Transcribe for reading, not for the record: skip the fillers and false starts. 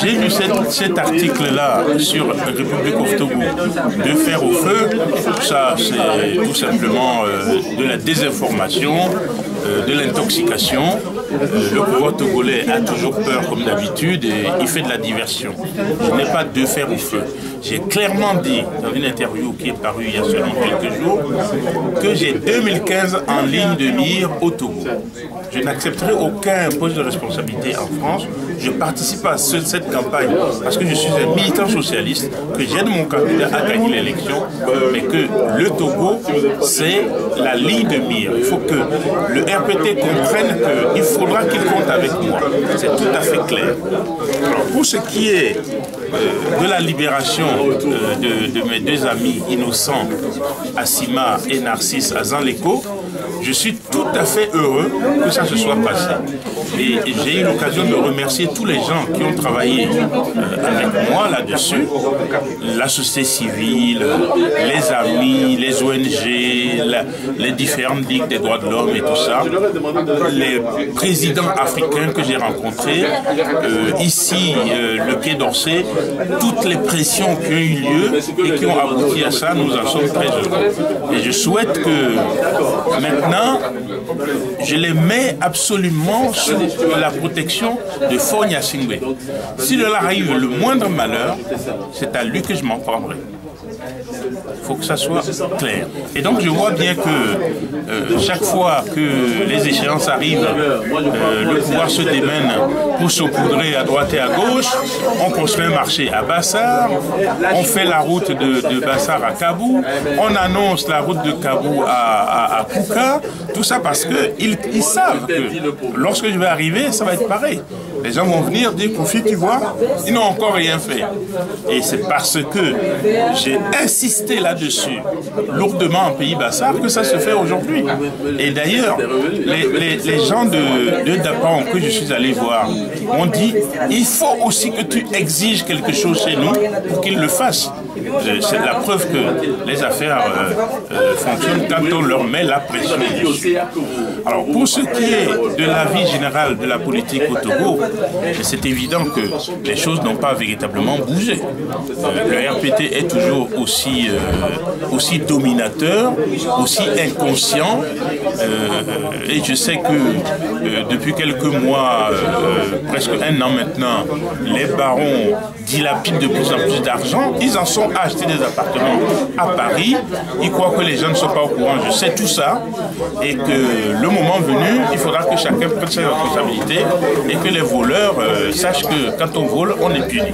J'ai lu cet article-là sur République of Togo, de fer au feu. Ça, c'est tout simplement de la désinformation, de l'intoxication. Le pouvoir togolais a toujours peur comme d'habitude et il fait de la diversion. Je n'ai pas de fer au feu. J'ai clairement dit dans une interview qui est parue il y a seulement quelques jours que j'ai 2015 en ligne de mire au Togo. Je n'accepterai aucun poste de responsabilité en France. Je participe à cette campagne parce que je suis un militant socialiste, que j'aide mon candidat à gagner l'élection, mais que le Togo, c'est la ligne de mire. Il faut que le RPT comprenne qu'il faudra qu'il compte avec moi. C'est tout à fait clair. Alors, pour ce qui est de la libération de mes deux amis innocents, Assima et Narcisse Azanleko, je suis tout à fait heureux que ça se soit passé. Et j'ai eu l'occasion de remercier tous les gens qui ont travaillé avec moi là-dessus, la société civile, les amis, les ONG, les différentes ligues des droits de l'homme et tout ça, les présidents africains que j'ai rencontrés, ici, le Quai d'Orsay, toutes les pressions qui ont eu lieu et qui ont abouti à ça, nous en sommes très heureux. Et je souhaite que maintenant, je les mets absolument sous la protection de Faure Gnassingbé. Si de là arrive le moindre malheur, c'est à lui que je m'en prendrai. Il faut que ça soit clair. Et donc je vois bien que chaque fois que les échéances arrivent, le pouvoir se démène pour saupoudrer à droite et à gauche. On construit un marché à Bassar, on fait la route de Bassar à Kabou, on annonce la route de Kabou à Kouka, tout ça parce qu'ils savent que lorsque je vais arriver, ça va être pareil. Les gens vont venir dire Koufi, tu vois, ils n'ont encore rien fait. Et c'est parce que j'ai insisté là-dessus, lourdement en pays Bassar, que ça se fait aujourd'hui. Et d'ailleurs, les gens de Dapan que je suis allé voir m'ont dit, il faut aussi que tu exiges quelque chose chez nous pour qu'ils le fassent. C'est la preuve que les affaires fonctionnent quand on leur met la pression dessus. Alors, pour ce qui est de la vie générale de la politique au Togo, c'est évident que les choses n'ont pas véritablement bougé. Le RPT est toujours aussi dominateur, aussi inconscient. Et je sais que depuis quelques mois, presque un an maintenant, les barons dilapident de plus en plus d'argent. Ils en sont à acheter des appartements à Paris. Ils croient que les gens ne sont pas au courant. Je sais tout ça. Et que le moment venu, il faudra que chacun prenne ses responsabilités et que les voleurs sachent que quand on vole, on est puni.